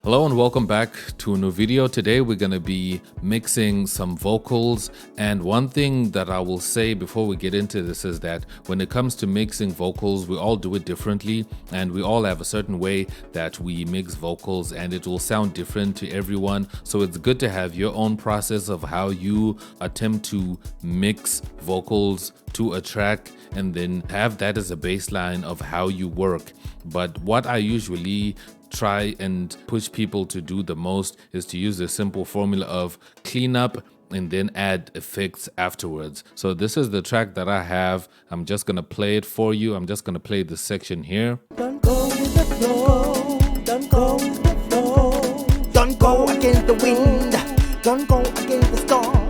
Hello and welcome back to a new video. Today we're going to be mixing some vocals, and one thing that I will say before we get into this is that when it comes to mixing vocals, we all do it differently and we all have a certain way that we mix vocals and it will sound different to everyone. So it's good to have your own process of how you attempt to mix vocals to a track and then have that as a baseline of how you work. But what I usually try and push people to do the most is to use the simple formula of clean up and then add effects afterwards. So this is the track that I have. I'm just gonna play it for you. I'm just gonna play this section here. Don't go with the flow, don't go with the flow. Don't go against the wind, don't go against the storm.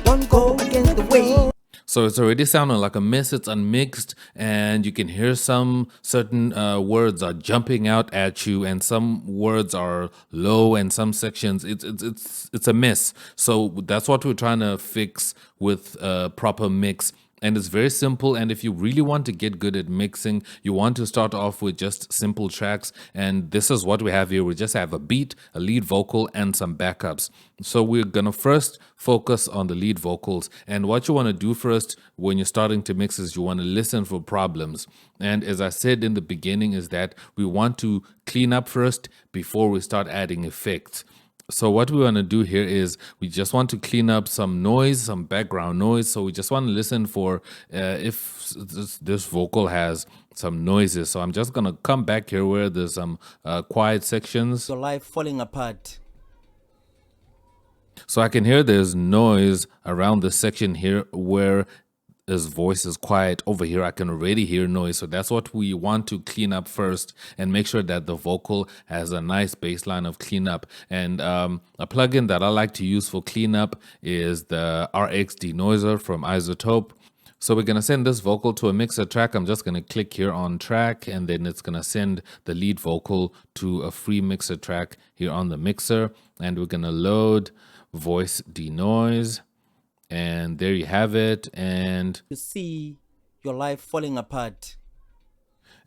Don't go against the wind. So it's already sounding like a mess. It's unmixed, and you can hear some certain words are jumping out at you, and some words are low, and some sections it's a mess. So that's what we're trying to fix with a proper mix. And it's very simple, and if you really want to get good at mixing, you want to start off with just simple tracks, and this is what we have here. We just have a beat, a lead vocal, and some backups. So we're gonna first focus on the lead vocals, and what you want to do first when you're starting to mix is you want to listen for problems. And as I said in the beginning is that we want to clean up first before we start adding effects. So what we want to do here is we just want to clean up some noise, some background noise. So we just want to listen for if this vocal has some noises. So I'm just going to come back here where there's some quiet sections. Your life falling apart. So I can hear there's noise around this section here where his voice is quiet. Over here I can already hear noise, so that's what we want to clean up first and make sure that the vocal has a nice baseline of cleanup. And a plugin that I like to use for cleanup is the RX denoiser from iZotope. So we're going to send this vocal to a mixer track. I'm just going to click here on track, and then it's going to send the lead vocal to a free mixer track here on the mixer, and we're going to load voice denoise. And there you have it. And You see your life falling apart.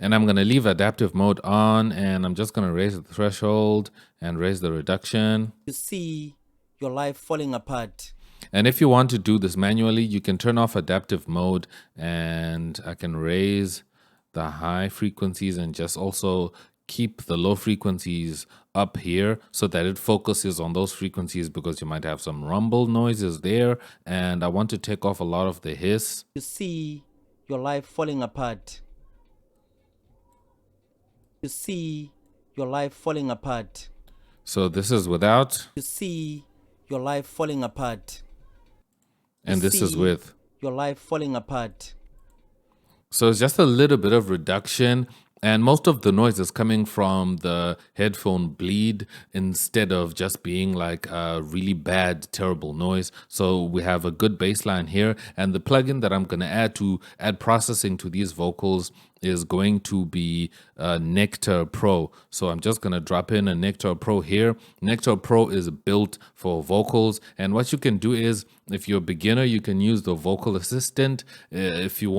And I'm going to leave adaptive mode on, and I'm just going to raise the threshold and raise the reduction. You see your life falling apart. And if you want to do this manually, you can turn off adaptive mode, and I can raise the high frequencies and just also keep the low frequencies up here so that it focuses on those frequencies, because you might have some rumble noises there, and I want to take off a lot of the hiss. You see your life falling apart. You see your life falling apart. So this is without. You see your life falling apart. And this is with. Your life falling apart. So it's just a little bit of reduction, and most of the noise is coming from the headphone bleed instead of just being like a really bad, terrible noise. So we have a good baseline here, and the plugin that I'm going to add processing to these vocals is going to be Nectar Pro. So I'm just going to drop in a Nectar Pro here. Nectar Pro is built for vocals, and what you can do is, if you're a beginner, you can use the vocal assistant. If you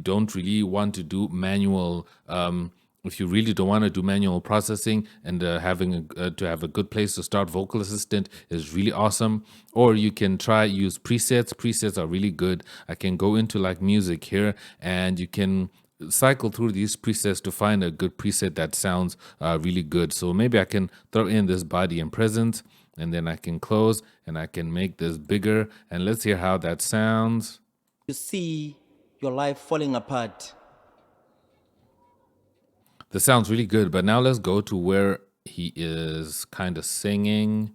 don't really want to do manual, if you really don't want to do manual processing, and to have a good place to start, vocal assistant is really awesome. Or you can use presets. Presets are really good. I can go into like music here, and you can cycle through these presets to find a good preset that sounds really good. So maybe I can throw in this body and presence, and then I can close and I can make this bigger, and let's hear how that sounds. You see your life falling apart. This sounds really good, but now let's go to where he is kind of singing,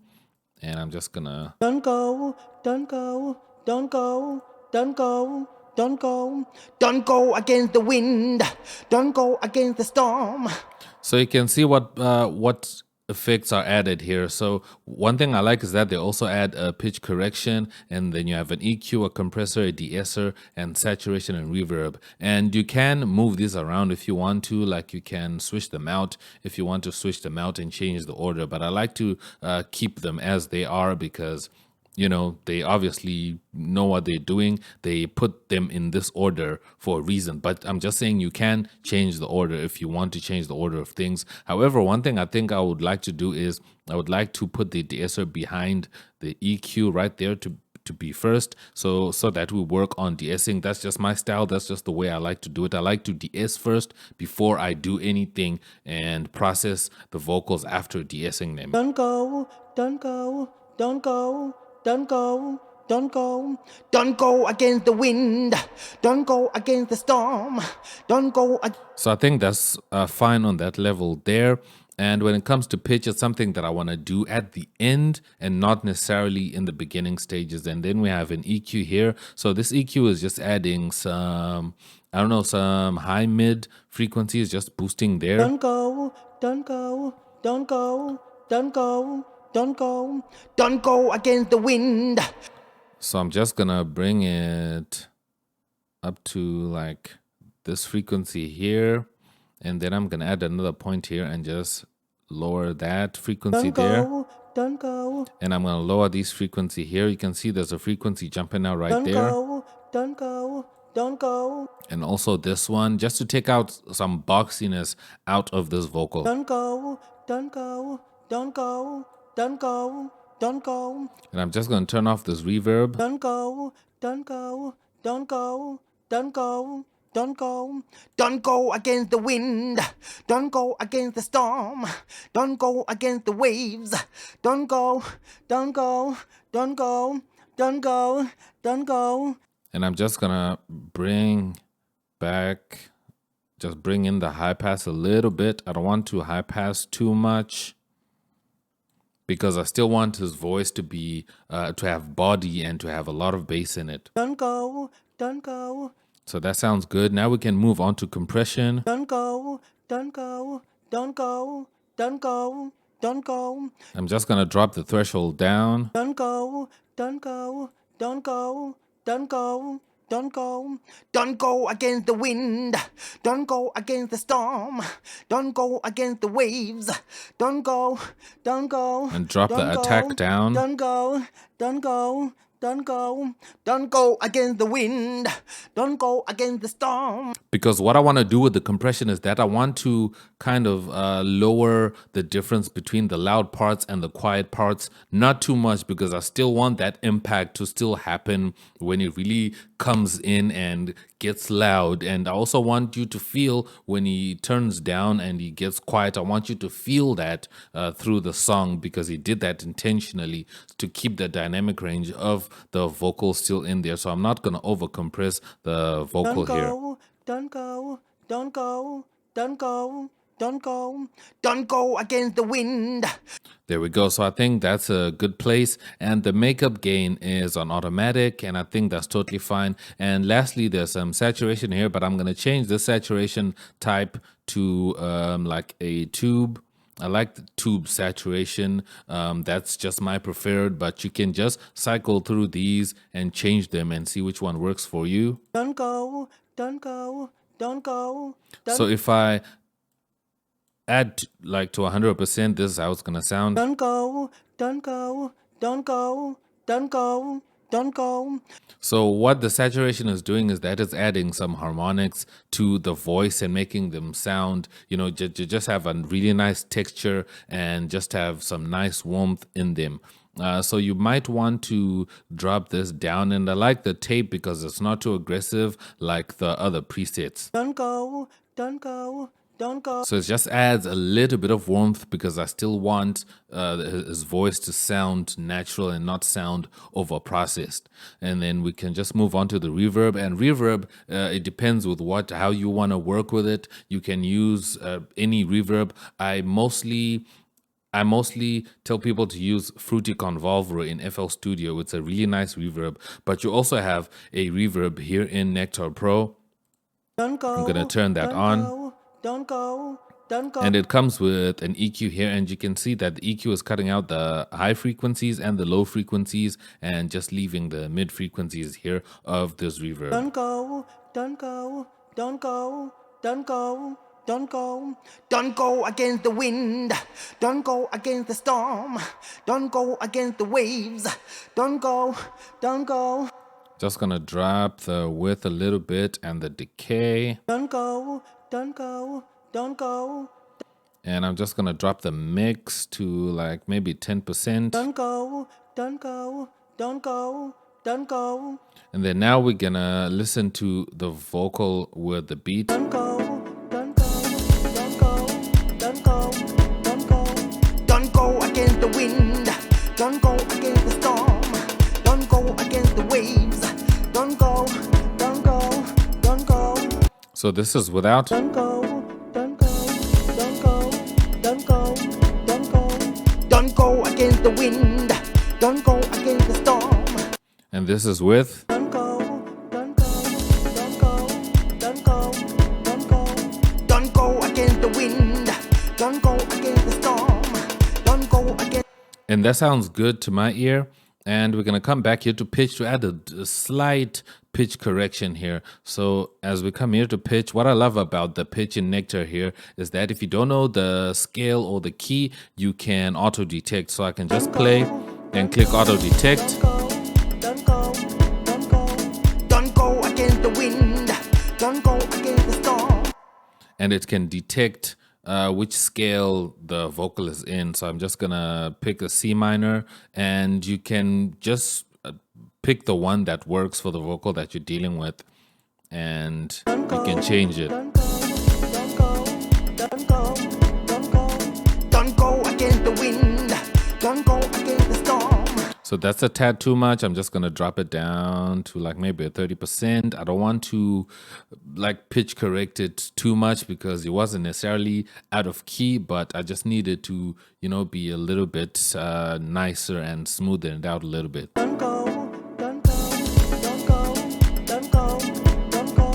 and I'm just gonna. Don't go, don't go, don't go, don't go. Don't go, don't go against the wind. Don't go against the storm. So you can see what effects are added here. So one thing I like is that they also add a pitch correction, and then you have an EQ, a compressor, a de-esser, and saturation and reverb. And you can move these around if you want to, like you can switch them out if you want to switch them out and change the order. But I like to keep them as they are, because you know, they obviously know what they're doing. They put them in this order for a reason. But I'm just saying you can change the order if you want to change the order of things. However, one thing I think I would like to do is I would like to put the de-esser behind the EQ right there to be first, so that we work on de-essing. That's just my style. That's just the way I like to do it. I like to de-ess first before I do anything and process the vocals after de-essing them. Don't go, don't go, don't go, don't go, don't go. Don't go against the wind. Don't go against the storm. Don't go. So I think that's fine on that level there. And when it comes to pitch, it's something that I want to do at the end and not necessarily in the beginning stages. And then we have an EQ here. So this EQ is just adding some, I don't know, some high mid frequencies, just boosting there. Don't go, don't go, don't go, don't go, don't go. Don't go against the wind. So I'm just going to bring it up to like this frequency here. And then I'm going to add another point here and just lower that frequency there. Don't go. And I'm going to lower this frequency here. You can see there's a frequency jumping out right there. Don't go. Don't go. And also this one, just to take out some boxiness out of this vocal. Don't go. Don't go. Don't go. Don't go. Don't go. And I'm just going to turn off this reverb. Don't go. Don't go. Don't go. Don't go. Don't go. Don't go against the wind. Don't go against the storm. Don't go against the waves. Don't go. Don't go. Don't go. Don't go. Don't go. And I'm just going to bring back, just bring in the high pass a little bit. I don't want to high pass too much because I still want his voice to be, to have body and to have a lot of bass in it. Don't go. Don't go. So that sounds good. Now we can move on to compression. Don't go. Don't go. Don't go. Don't go. Don't go. I'm just going to drop the threshold down. Don't go. Don't go. Don't go. Don't go. Don't go. Don't go against the wind. Don't go against the storm. Don't go against the waves. Don't go. Don't go. And drop the attack down. Don't go. Don't go. Don't go. Don't go against the wind. Don't go against the storm. Because what I want to do with the compression is that I want to kind of lower the difference between the loud parts and the quiet parts. Not too much, because I still want that impact to still happen when it really comes in and gets loud. And I also want you to feel when he turns down and he gets quiet. I want you to feel that through the song, because he did that intentionally to keep the dynamic range of the vocal still in there. So I'm not going to over compress the vocal here. Don't go. Don't go. Don't go. Don't go. Don't go against the wind. There we go. So I think that's a good place. And the makeup gain is on automatic, and I think that's totally fine. And lastly, there's some saturation here, but I'm going to change the saturation type to like a tube. I like the tube saturation. That's just my preferred, but you can just cycle through these and change them and see which one works for you. Don't go. Don't go. Don't go. So if I add like to 100%, this is how it's gonna sound. Don't go. Don't go. Don't go. Don't go. Don't go. So what the saturation is doing is that it's adding some harmonics to the voice and making them sound, you know, just have a really nice texture and just have some nice warmth in them. So you might want to drop this down, and I like the tape because it's not too aggressive like the other presets. Don't go. Don't go. Don't go. So it just adds a little bit of warmth because I still want his voice to sound natural and not sound over-processed. And then we can just move on to the reverb. And reverb, it depends with how you want to work with it. You can use any reverb. I mostly tell people to use Fruity Convolver in FL Studio. It's a really nice reverb. But you also have a reverb here in Nectar Pro. Don't go. I'm going to turn that on. Don't go. Don't go. And it comes with an EQ here, and you can see that the EQ is cutting out the high frequencies and the low frequencies and just leaving the mid frequencies here of this reverb. Don't go. Don't go. Don't go. Don't go. don't go, don't go against the wind, don't go against the storm, don't go against the waves, don't go, don't go. Just gonna drop the width a little bit and the decay. Don't go, don't go, don't go. And I'm just gonna drop the mix to like maybe 10%. Don't go, don't go, don't go, don't go. And then now we're gonna listen to the vocal with the beat. Don't go, don't go, don't go, don't go, don't go. Don't go against the wind, don't go against the storm, don't go against the waves, don't go, don't go, don't go. So this is without. Don't go, don't go, don't go, don't go, don't go. Don't go against the wind, don't go against the storm. And this is with. Don't go, don't go, don't go, don't go, don't go. Don't go against the wind, don't go against the storm, don't go against. And that sounds good to my ear. And we're gonna come back here to pitch to add a slight pitch correction here. So as we come here to pitch, what I love about the pitch in Nectar here is that if you don't know the scale or the key, you can auto detect. So I can just play and click auto detect. Don't go, don't go, don't go against the wind, don't go against the storm. And it can detect which scale the vocal is in. So I'm just gonna pick a C minor, and you can just pick the one that works for the vocal that you're dealing with, and you can change it. Don't go, don't go, don't go, don't go. Don't go against the wind, don't go against the storm. So that's a tad too much. I'm just gonna drop it down to like maybe a 30%. I don't want to like pitch correct it too much because it wasn't necessarily out of key, but I just needed to, you know, be a little bit nicer and smoothen it out a little bit. Don't go, don't go, don't go, don't go, don't go.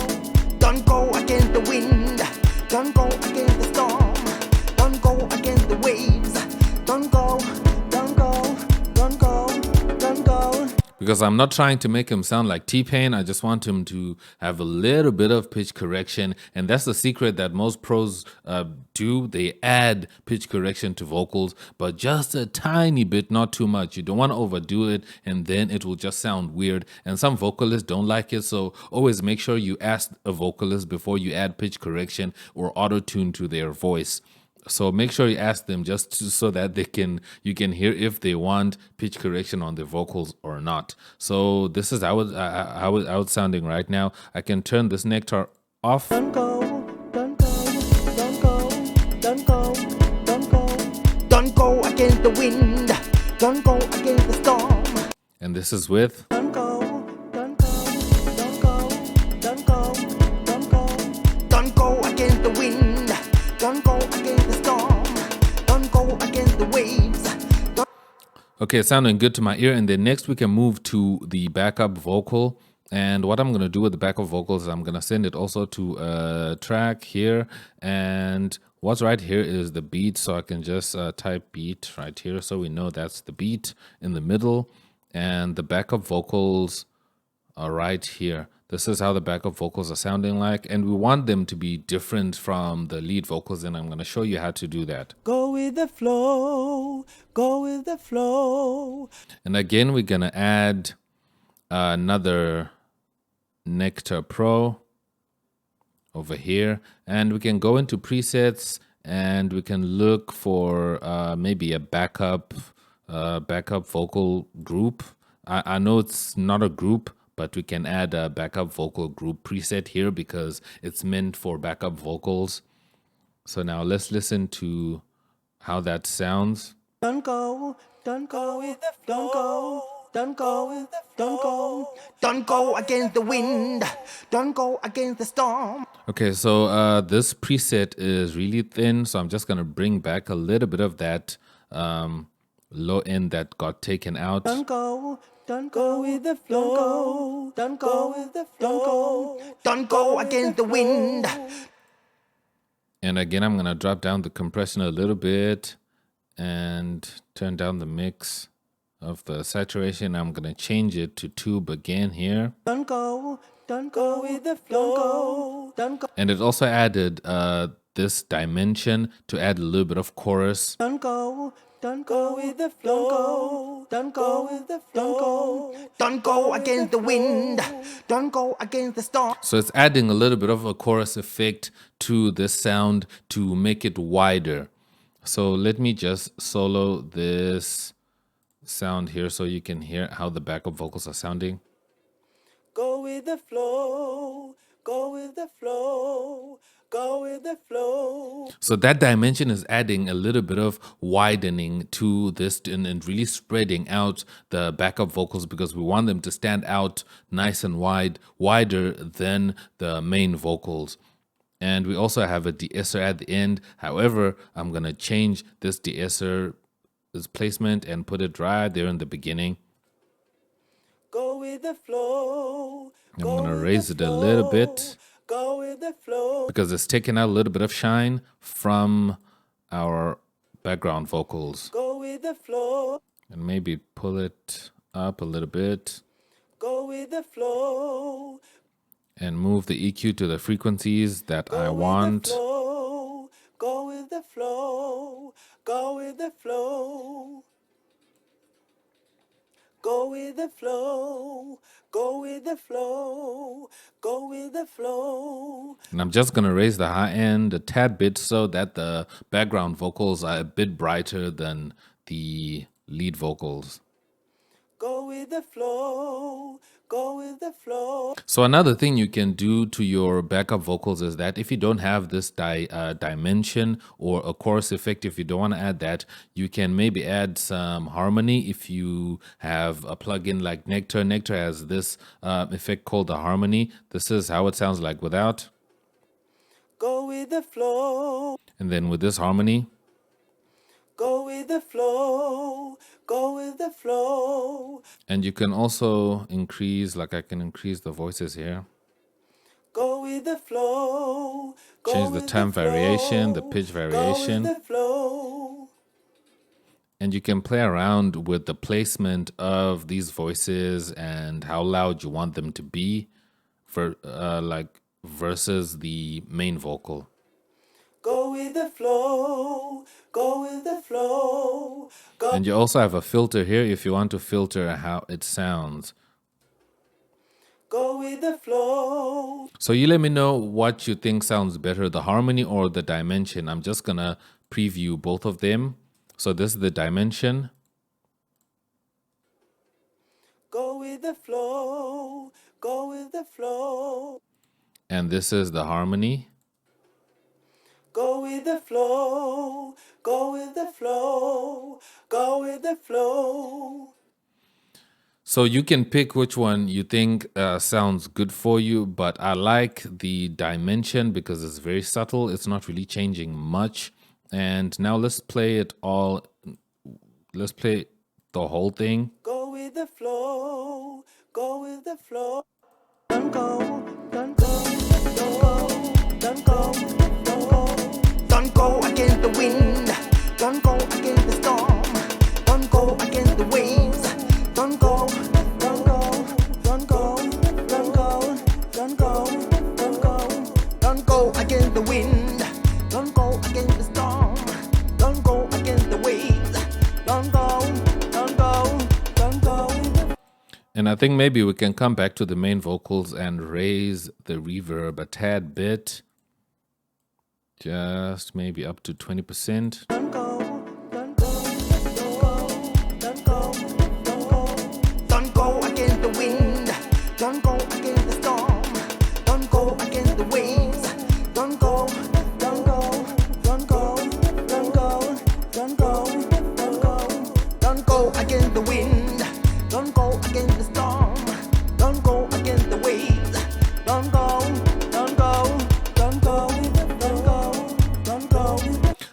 Don't go against the wind, don't go against the storm, don't go against the waves, don't go, don't go, don't go, don't go. Because I'm not trying to make him sound like T-Pain. I just want him to have a little bit of pitch correction. And that's the secret that most pros do. They add pitch correction to vocals, but just a tiny bit, not too much. You don't want to overdo it, and then it will just sound weird. And some vocalists don't like it. So always make sure you ask a vocalist before you add pitch correction or auto-tune to their voice. So make sure you ask them just so that you can hear if they want pitch correction on their vocals or not. So this is how it's sounding right now. I can turn this Nectar off. Don't go, don't go, don't go, don't go, don't go. Don't go against the wind, don't go against the storm. And this is with. Don't go, don't go, don't go, don't go, don't go. Don't go against the wind, don't go against the storm, don't go against the waves. Okay, it's sounding good to my ear. And then next we can move to the backup vocal. And what I'm going to do with the backup vocals is I'm going to send it also to a track here. And what's right here is the beat. So I can just type beat right here. So we know that's the beat in the middle. And the backup vocals are right here. This is how the backup vocals are sounding like. And we want them to be different from the lead vocals. And I'm going to show you how to do that. Go with the flow, go with the flow. And again, we're going to add another Nectar Pro over here, and we can go into presets and we can look for maybe a backup vocal group. I know it's not a group, but we can add a backup vocal group preset here because it's meant for backup vocals. So now let's listen to how that sounds. Don't go, don't go, don't go, don't go, don't go, don't go against the wind, don't go against the storm. Okay, so this preset is really thin, so I'm just gonna bring back a little bit of that low end that got taken out. Don't go with the flow, don't go with the flow, don't go against the wind. And again, I'm gonna drop down the compression a little bit and turn down the mix of the saturation. I'm gonna change it to tube again here. Don't go with the flow, don't go. And it also added this dimension to add a little bit of chorus. Don't go with the flow. Don't go with the flow. Don't go against the wind. Don't go against the storm. So it's adding a little bit of a chorus effect to this sound to make it wider. So let me just solo this sound here so you can hear how the backup vocals are sounding. Go with the flow. Go with the flow. Go with the flow. So that dimension is adding a little bit of widening to this and really spreading out the backup vocals because we want them to stand out nice and wide, wider than the main vocals. And we also have a de-esser at the end. However, I'm going to change this de-esser placement and put it right there in the beginning. Go with the flow. I'm going to raise it a little bit. Go with the flow. Because it's taking out a little bit of shine from our background vocals. Go with the flow. And maybe pull it up a little bit. Go with the flow. And move the EQ to the frequencies that I want. Go with the flow. Go with the flow. Go with the flow. Go with the flow. Go with the flow. And I'm just going to raise the high end a tad bit so that the background vocals are a bit brighter than the lead vocals. Go with the flow. Go with the flow. So another thing you can do to your backup vocals is that if you don't have this dimension or a chorus effect, if you don't want to add that, you can maybe add some harmony. If you have a plugin like Nectar, Nectar has this effect called the harmony. This is how it sounds like without. Go with the flow. And then with this harmony. Go with the flow. Go with the flow. And you can also increase, like I can increase the voices here. Go with the flow. Change the time variation, the pitch variation. Go with the flow. And you can play around with the placement of these voices and how loud you want them to be for versus the main vocal. Go with the flow. Go with the flow. Go. And you also have a filter here if you want to filter how it sounds. Go with the flow. So you let me know what you think sounds better, the harmony or the dimension. I'm just going to preview both of them. So this is the dimension. Go with the flow. Go with the flow. And this is the harmony. Go with the flow. Go with the flow. Go with the flow. So you can pick which one you think sounds good for you, but I like the dimension because it's very subtle. It's not really changing much. And now let's play it all. Let's play the whole thing. Go with the flow. Go with the flow. Don't go. Don't go. Don't go. Don't go. Don't go. Don't go against the wind. Don't go against the storm. Don't go against the waves. Don't go. Don't go. Don't go. Don't go. Don't go. Don't go. Don't go against the wind. Don't go against the storm. Don't go against the waves. Don't go. Don't go. Don't go. And I think maybe we can come back to the main vocals and raise the reverb a tad bit. Just maybe up to 20%. Don't go, don't go, don't go, don't go, don't go. Don't go against the wind. Don't go against the storm. Don't go against the waves. Don't go, don't go, don't go, don't go, don't go, don't go. Don't go against the wind. Don't go against the storm. Don't go against the waves. Don't go, don't go, don't go, don't go.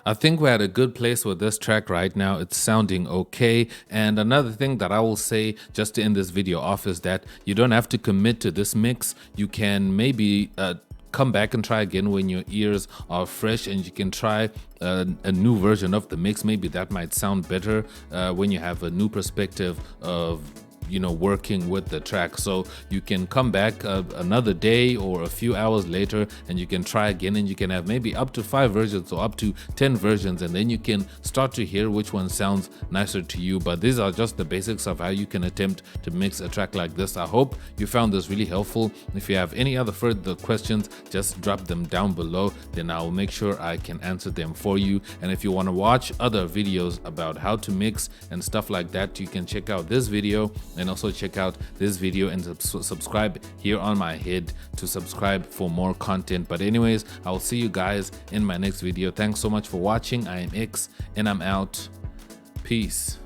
I think we're at a good place with this track right now. It's sounding okay. And another thing that I will say just to end this video off is that you don't have to commit to this mix. You can maybe come back and try again when your ears are fresh, and you can try a new version of the mix. Maybe that might sound better when you have a new perspective of working with the track. So you can come back another day or a few hours later and you can try again, and you can have maybe up to 5 versions or up to 10 versions, and then you can start to hear which one sounds nicer to you. But these are just the basics of how you can attempt to mix a track like this. I hope you found this really helpful. If you have any other further questions, just drop them down below, then I will make sure I can answer them for you. And if you want to watch other videos about how to mix and stuff like that, you can check out this video and also check out this video and subscribe here on my head to subscribe for more content. But anyways, I'll see you guys in my next video. Thanks so much for watching. I am X and I'm out. Peace.